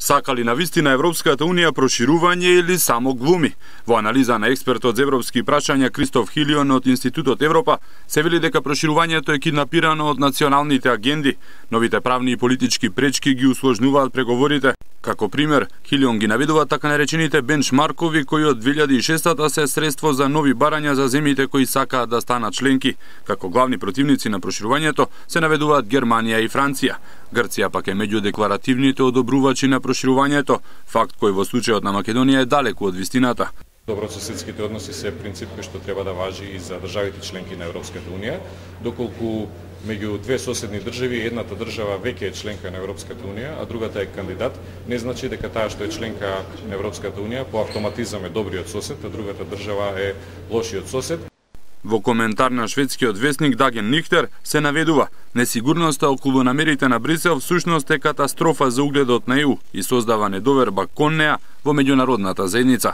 Сака ли навистина Европската Унија проширување или само глуми? Во анализа на експертот за европски прашања Кристоф Хилион од Институтот Европа се вели дека проширувањето е киднапирано од националните агенди. Новите правни и политички пречки ги усложнуваат преговорите. Како пример, Хилион ги наведува така наречените бенчмаркови кои од 2006 се средство за нови барања за земјите кои сакаат да станат членки. Како главни противници на проширувањето се наведуваат Германија и Франција. Грција пак е меѓу декларативните одобрувачи на проширувањето, факт кој во случајот на Македонија е далеку од вистината. Добрососедските односи се принцип кој што треба да важи и за државите членки на Европската Унија, доколку меѓу две соседни држави едната држава веќе е членка на Европската Унија, а другата е кандидат, не значи дека таа што е членка на Европската Унија по автоматизам е добриот сосед, а другата држава е лошиот сосед. Во коментар на шведскиот весник Dagen Nyheter се наведува: несигурноста околу намерите на Брисел всушност е катастрофа за угледот на ЕУ и создава недоверба кон неа во меѓународната заедница.